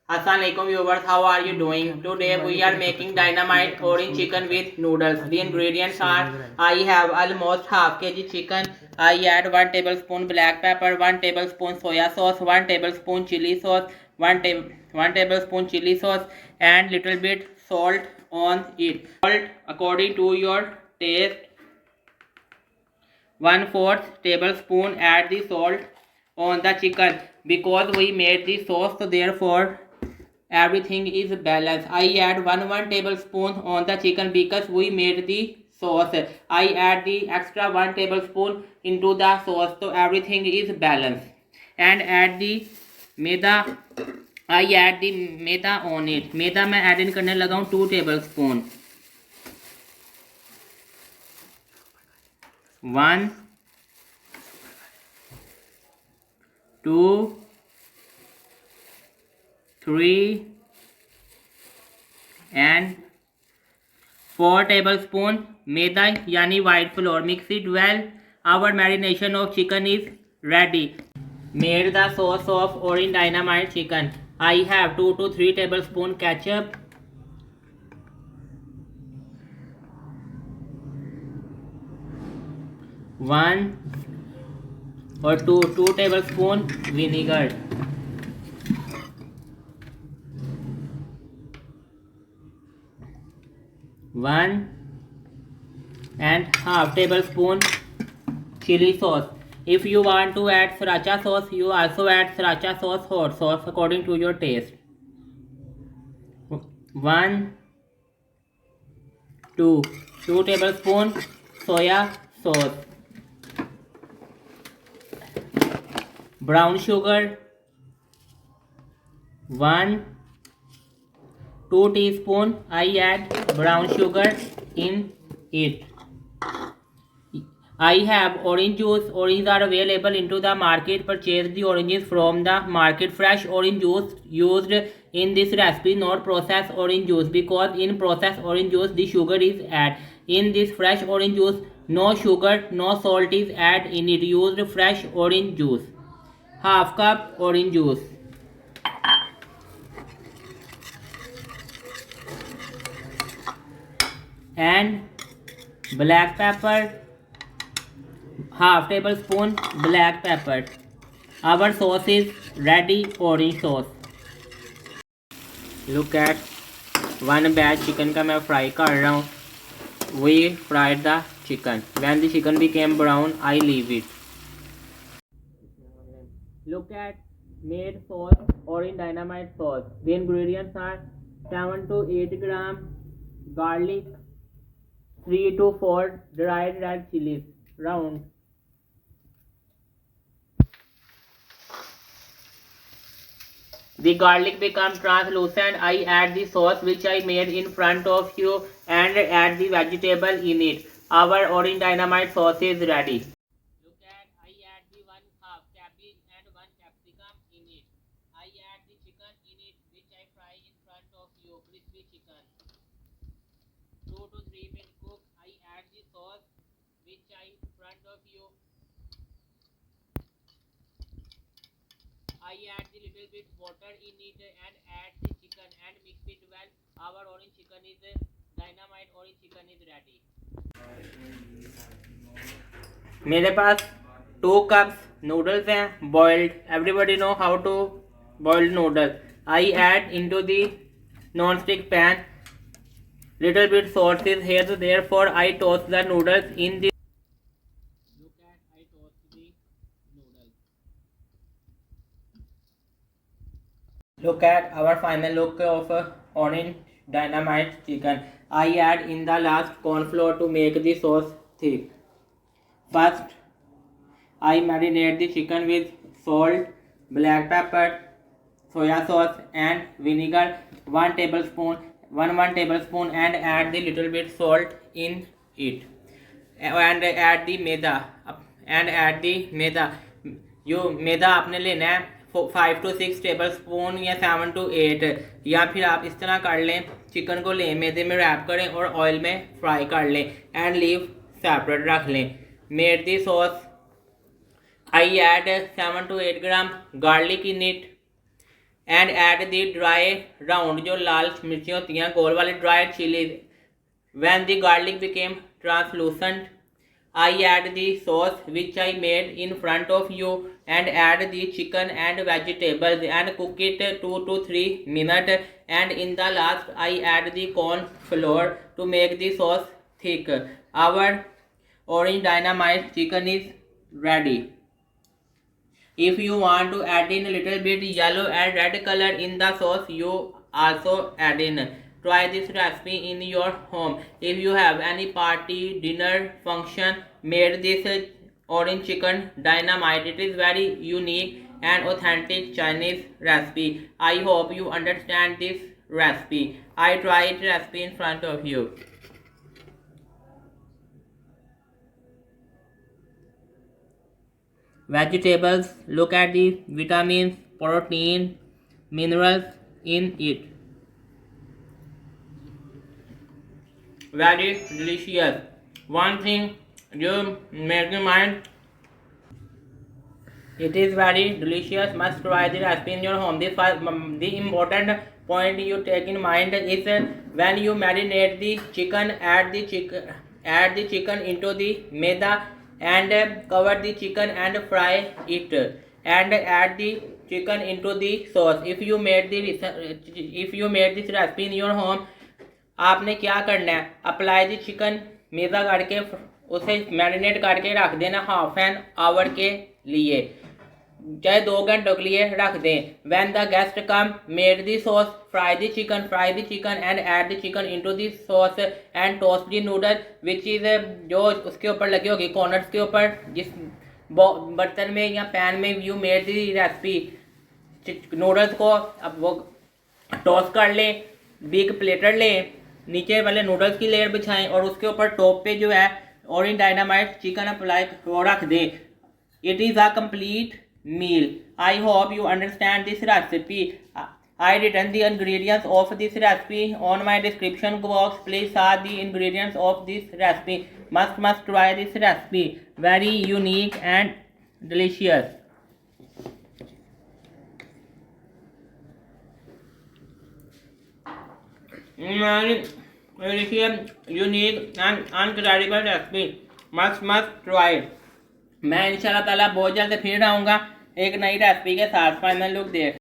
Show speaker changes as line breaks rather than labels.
Assalamualaikum viewers, how are you doing? Today we are making dynamite orange chicken with noodles. The ingredients are: I have almost half kg chicken. I add 1 tablespoon black pepper, 1 tablespoon soya sauce, 1 tablespoon chili sauce, 1 tablespoon chili sauce, and little bit salt on it. Salt according to your taste. 1/4 tablespoon add the salt on the chicken because we made the sauce, so therefore everything is balanced. I add 1 tablespoon on the chicken because we made the sauce. I add the extra 1 tablespoon into the sauce, so everything is balanced. And add the maida. I add the maida on it. मैदा मैं add in करने लगा हूँ 2 tablespoon. 1 2 3 and 4 tablespoon मैदा यानी white flour. Mix it well. Our marination of chicken is ready. Made the sauce of orange dynamite chicken. I have 2 to 3 tablespoon ketchup, 1 or 2 tablespoon vinegar, 1.5 tablespoon chili sauce. If you want to add sriracha sauce, you also add sriracha sauce, hot sauce according to your taste. 2 tablespoon soya sauce, brown sugar, 2 teaspoon. I add brown sugar in it. I have orange juice. Oranges are available into the market. Purchase the oranges from the market. Fresh orange juice used in this recipe, not processed orange juice, because in processed orange juice the sugar is added. In this fresh orange juice, no sugar, no salt is added in it. Used fresh orange juice. Half cup orange juice. And black pepper, half tablespoon black pepper. Our sauce is ready, orange sauce. Look at one batch chicken का मैं fry कर रहा हूँ. We fried the chicken. When the chicken became brown, I leave it. Look at made sauce, orange dynamite sauce. The ingredients are 7 to 8 gram garlic, 3 to 4 dried red chilies, round. The garlic becomes translucent. I add the sauce which I made in front of you and add the vegetable in it. Our orange dynamite sauce is ready. Look at, I add the 1/2 cabbage and 1 capsicum in it. I add the chicken in it which I fry in front of you, crispy chicken. 2 to 3 minutes cook. I add the sauce which I in front of you. I add the little bit water in it and add the chicken and mix it well. Our orange chicken is dynamite orange chicken is ready. मेरे पास 2 cups noodles हैं boiled. Everybody know how to boil noodles. I add into the non-stick pan. Little bit salt is here, so therefore I toss the noodles in the. Look at, I toss the noodles. Look at our final look of orange dynamite chicken. I add in the last corn flour to make the sauce thick. First, I marinate the chicken with salt, black pepper, soya sauce and vinegar. 1 tablespoon and add the little bit salt in it. And add the maida. You मैदा आपने लेना है 5 to 6 tablespoon या 7 to 8, या फिर आप इस तरह कर लें. चिकन को लें, मैदे में रैप करें और ऑयल में फ्राई कर लें एंड लीव सेपरेट रख लें. Made the sauce. I add 7 to 8 gram garlic in it. and add the dry round, जो लाल मिर्ची होती हैं गोल वाली, dried chilies. When the garlic became translucent, I add the sauce which I made in front of you and add the chicken and vegetables and cook it 2 to 3 minutes, and in the last I add the corn flour to make the sauce thick. Our orange dynamite chicken is ready. If you want to add in a little bit yellow and red color in the sauce, you also add in. Try this recipe in your home. If you have any party, dinner, function, made this orange chicken dynamite. It is very unique and authentic Chinese recipe. I hope you understand this recipe. I tried recipe in front of you. Vegetables, look at the vitamins, protein, minerals in it. Very delicious. One thing you make in mind, it is very delicious. Must try the recipe in your home. The important point you take in mind is when you marinate the chicken, add the chicken into the maida and cover the chicken and fry it and add the chicken into the sauce. If you made this recipe in your home, आपने क्या करना है, apply the chicken, मैदा करके उसे marinate करके रख देना half an hour के लिए, चाहे 2 घंटों के लिए रख दें. When the guest come, made the sauce, fry the chicken and add the chicken into the sauce and toast the noodle which is जो उसके ऊपर लगी होगी कॉर्नर्स के ऊपर, जिस बर्तन में या पैन में you made the recipe, noodles को अब वो टोस्ट कर लें. बिग प्लेटर लें, नीचे वाले नूडल्स की लेयर बिछाएं और उसके ऊपर टॉप पे जो है ओरिजिनल डायनामाइट चिकन अप्लाई वो रख दें. It is a complete meal. I hope you understand this recipe. I written the ingredients of this recipe on my description box. Please see the ingredients of this recipe. Must try this recipe. Very unique and delicious. Very delicious, unique and incredible recipe. Must try. मैं इंशाल्लाह ताला बहुत जल्द फिर आऊँगा एक नई recipe के साथ. फाइनल लुक देख.